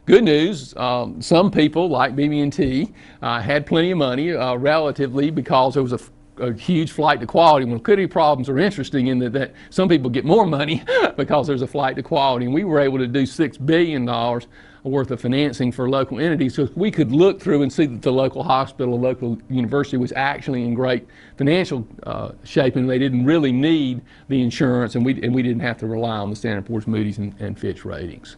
Good news, some people like BB&T had plenty of money relatively because there was a huge flight to quality. When liquidity problems are interesting in that some people get more money because there's a flight to quality. And we were able to do $6 billion worth of financing for local entities, so we could look through and see that the local hospital, local university was actually in great financial shape, and they didn't really need the insurance, and we didn't have to rely on the Standard & Poor's, Moody's, and Fitch ratings.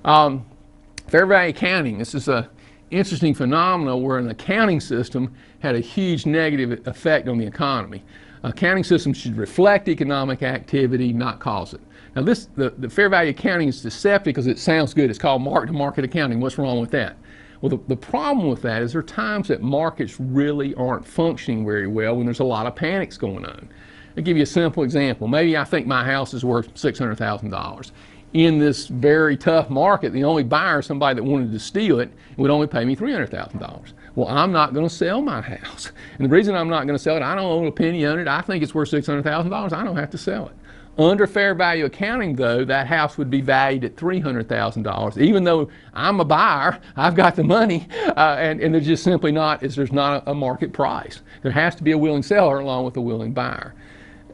Fair value accounting. This is an interesting phenomenon where an accounting system had a huge negative effect on the economy. Accounting systems should reflect economic activity, not cause it. Now the fair value accounting is deceptive because it sounds good. It's called mark-to-market accounting. What's wrong with that? Well, the problem with that is there are times that markets really aren't functioning very well when there's a lot of panics going on. I'll give you a simple example. Maybe I think my house is worth $600,000. In this very tough market, the only buyer is somebody that wanted to steal it and would only pay me $300,000. Well, I'm not going to sell my house. And the reason I'm not going to sell it, I don't own a penny on it. I think it's worth $600,000. I don't have to sell it. Under fair value accounting, though, that house would be valued at $300,000. Even though I'm a buyer, I've got the money, and there's just simply not, there's not a market price. There has to be a willing seller along with a willing buyer.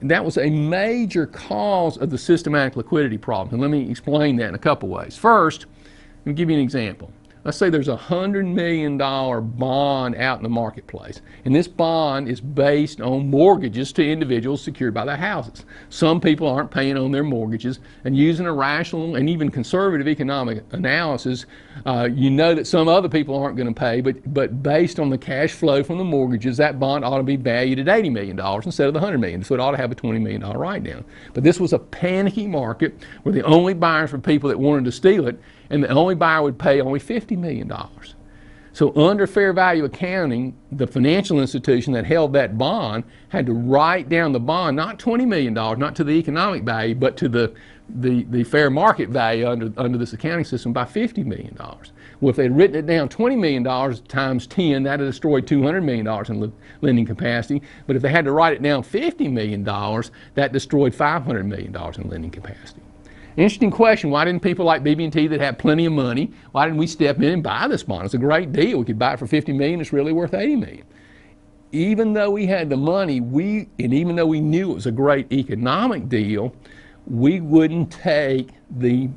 That was a major cause of the systematic liquidity problem. And let me explain that in a couple ways. First, let me give you an example. Let's say there's a $100 million bond out in the marketplace, and this bond is based on mortgages to individuals secured by their houses. Some people aren't paying on their mortgages, and using a rational and even conservative economic analysis, you know that some other people aren't going to pay, but based on the cash flow from the mortgages, that bond ought to be valued at $80 million instead of the $100 million, so it ought to have a $20 million write-down. But this was a panicky market where the only buyers were people that wanted to steal it, and the only buyer would pay only $50 million. So under fair value accounting, the financial institution that held that bond had to write down the bond, not $20 million, not to the economic value, but to the fair market value under this accounting system by $50 million. Well, if they had written it down $20 million times 10, that would have destroyed $200 million in lending capacity. But if they had to write it down $50 million, that destroyed $500 million in lending capacity. Interesting question. Why didn't people like BB&T that have plenty of money, why didn't we step in and buy this bond? It's a great deal. We could buy it for $50 million. It's really worth $80 million. Even though we had the money, and even though we knew it was a great economic deal, we wouldn't take the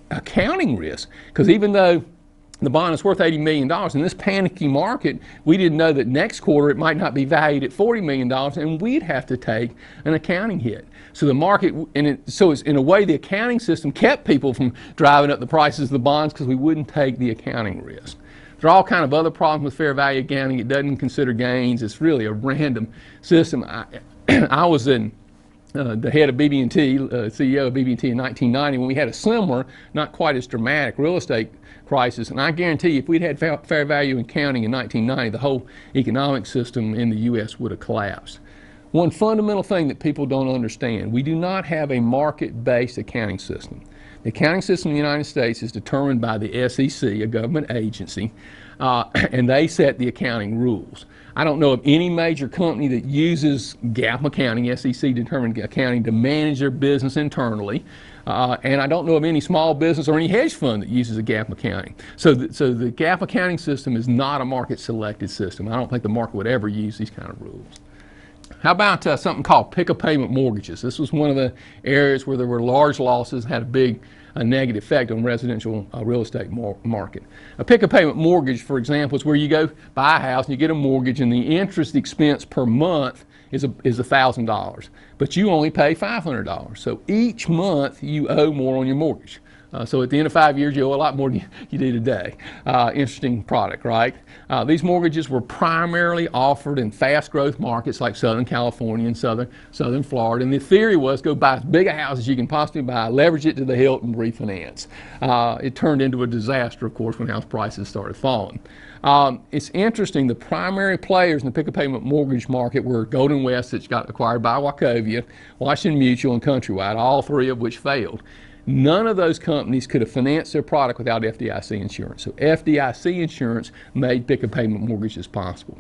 accounting risk. Because even though the bond is worth $80 million, in this panicky market, we didn't know that next quarter it might not be valued at $40 million, and we'd have to take an accounting hit. So the market, so it's, in a way, the accounting system kept people from driving up the prices of the bonds because we wouldn't take the accounting risk. There are all kind of other problems with fair value accounting. It doesn't consider gains. It's really a random system. I was the head of BB&T, CEO of BB&T in 1990 when we had a similar, not quite as dramatic, real estate crisis. And I guarantee you, if we'd had fair value accounting in 1990, the whole economic system in the U.S. would have collapsed. One fundamental thing that people don't understand, we do not have a market-based accounting system. The accounting system in the United States is determined by the SEC, a government agency, and they set the accounting rules. I don't know of any major company that uses GAAP accounting, SEC-determined accounting, to manage their business internally. And I don't know of any small business or any hedge fund that uses a GAAP accounting. So the GAAP accounting system is not a market-selected system. I don't think the market would ever use these kind of rules. How about something called Pic of Payment Mortgages? This was one of the areas where there were large losses, had a big negative effect on residential real estate market. A Pic of Payment Mortgage, for example, is where you go buy a house and you get a mortgage, and the interest expense per month is $1,000, but you only pay $500. So each month you owe more on your mortgage. So at the end of 5 years, you owe a lot more than you do today. Interesting product, right? These mortgages were primarily offered in fast growth markets like Southern California and Southern Florida. And the theory was go buy as big a house as you can possibly buy, leverage it to the hilt, and refinance. It turned into a disaster, of course, when house prices started falling. It's interesting, the primary players in the Pic of Payment mortgage market were Golden West, which got acquired by Wachovia, Washington Mutual, and Countrywide, all three of which failed. None of those companies could have financed their product without FDIC insurance. So FDIC insurance made Pic of Payment mortgages possible.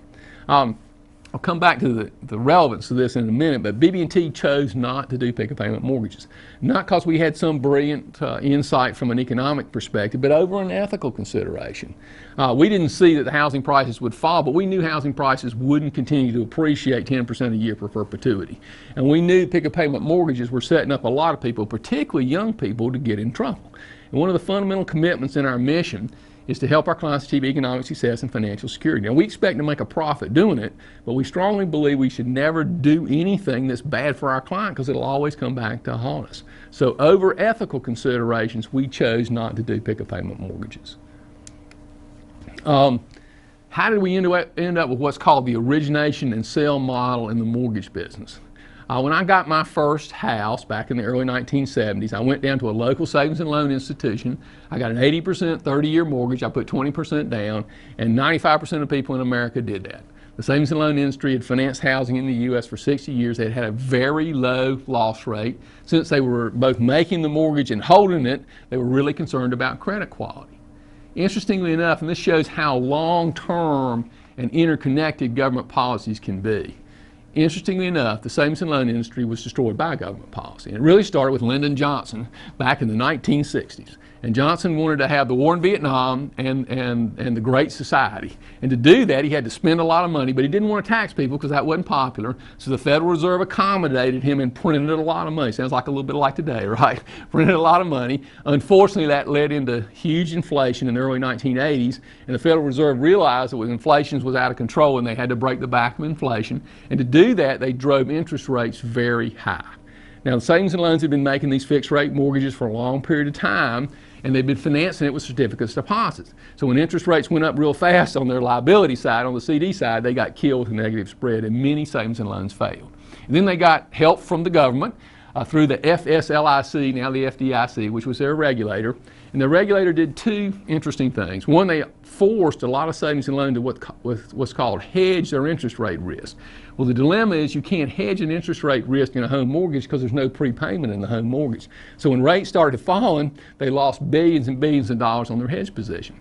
I'll come back to the relevance of this in a minute, but BB&T chose not to do Pic of Payment mortgages. Not because we had some brilliant insight from an economic perspective, but over an ethical consideration. We didn't see that the housing prices would fall, but we knew housing prices wouldn't continue to appreciate 10% a year for perpetuity. And we knew Pic of Payment mortgages were setting up a lot of people, particularly young people, to get in trouble. And one of the fundamental commitments in our mission is to help our clients achieve economic success and financial security. Now, we expect to make a profit doing it, but we strongly believe we should never do anything that's bad for our client because it'll always come back to haunt us. So over ethical considerations, we chose not to do Pic of Payment mortgages. How did we end up with what's called the origination and sale model in the mortgage business? When I got my first house back in the early 1970s, I went down to a local savings and loan institution. I got an 80% 30-year mortgage. I put 20% down, and 95% of people in America did that. The savings and loan industry had financed housing in the U.S. for 60 years. They had had a very low loss rate. Since they were both making the mortgage and holding it, they were really concerned about credit quality. Interestingly enough, and this shows how long-term and interconnected government policies can be. Interestingly enough, the savings and loan industry was destroyed by government policy. And it really started with Lyndon Johnson back in the 1960s. And Johnson wanted to have the war in Vietnam and the Great Society. And to do that, he had to spend a lot of money, but he didn't want to tax people because that wasn't popular. So the Federal Reserve accommodated him and printed a lot of money. Sounds like a little bit like today, right? Printed a lot of money. Unfortunately, that led into huge inflation in the early 1980s. And the Federal Reserve realized that inflation was out of control and they had to break the back of inflation. And to do that, they drove interest rates very high. Now, the savings and loans have been making these fixed rate mortgages for a long period of time, and they've been financing it with certificates of deposits. So when interest rates went up real fast on their liability side, on the CD side, they got killed with a negative spread, and many savings and loans failed. And then they got help from the government through the FSLIC, now the FDIC, which was their regulator. And the regulator did two interesting things. One, they forced a lot of savings and loans to what's called hedge their interest rate risk. Well, the dilemma is you can't hedge an interest rate risk in a home mortgage because there's no prepayment in the home mortgage. So when rates started falling, they lost billions and billions of dollars on their hedge position.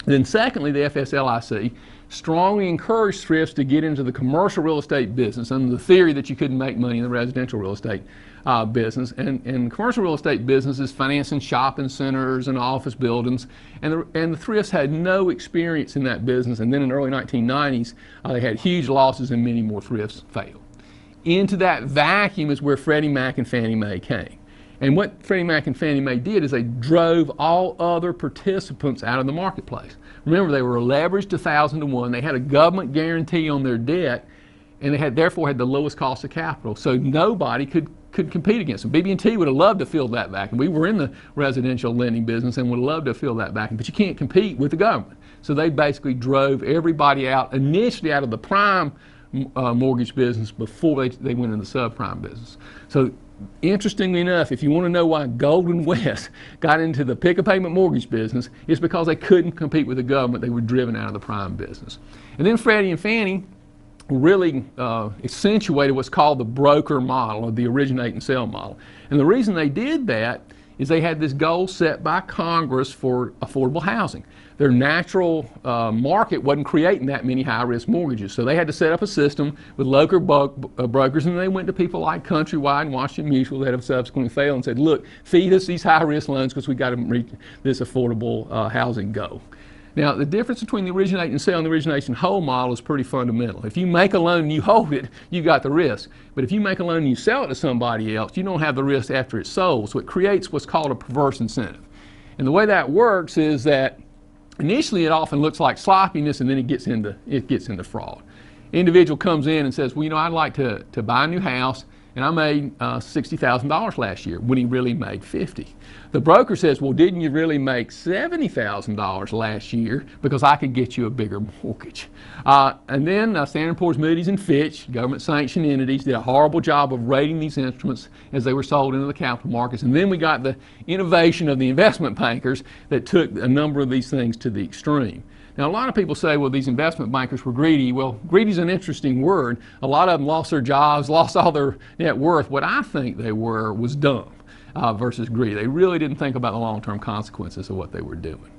Then secondly, the FSLIC strongly encouraged thrifts to get into the commercial real estate business under the theory that you couldn't make money in the residential real estate business. And commercial real estate business is financing shopping centers and office buildings. And the thrifts had no experience in that business. And then in the early 1990s, they had huge losses and many more thrifts failed. Into that vacuum is where Freddie Mac and Fannie Mae came. And what Freddie Mac and Fannie Mae did is they drove all other participants out of the marketplace. Remember, they were leveraged 1,000 to 1. They had a government guarantee on their debt, and they therefore had the lowest cost of capital. So nobody could compete against them. BB&T would have loved to fill that vacuum. We were in the residential lending business and would have loved to fill that vacuum, but you can't compete with the government. So they basically drove everybody out, initially out of the prime mortgage business before they went into the subprime business. So interestingly enough, if you want to know why Golden West got into the Pic of Payment mortgage business, it's because they couldn't compete with the government. They were driven out of the prime business. And then Freddie and Fannie really accentuated what's called the broker model, or the originate and sell model. And the reason they did that is they had this goal set by Congress for affordable housing. Their natural market wasn't creating that many high-risk mortgages, so they had to set up a system with local brokers, and they went to people like Countrywide and Washington Mutual that have subsequently failed and said, look, feed us these high-risk loans because we've got to reach this affordable housing goal. Now, the difference between the originate and sell and the origination hold model is pretty fundamental. If you make a loan and you hold it, you got the risk. But if you make a loan and you sell it to somebody else, you don't have the risk after it's sold. So it creates what's called a perverse incentive. And the way that works is that initially it often looks like sloppiness, and then it gets into fraud. Individual comes in and says, well, you know, I'd like to buy a new house, and I made $60,000 last year, when he really made $50,000. The broker says, well, didn't you really make $70,000 last year because I could get you a bigger mortgage? And then Standard & Poor's, Moody's, and Fitch, government-sanctioned entities, did a horrible job of rating these instruments as they were sold into the capital markets. And then we got the innovation of the investment bankers that took a number of these things to the extreme. Now, a lot of people say, well, these investment bankers were greedy. Well, greedy is an interesting word. A lot of them lost their jobs, lost all their net worth. What I think they were was dumb versus greedy. They really didn't think about the long-term consequences of what they were doing.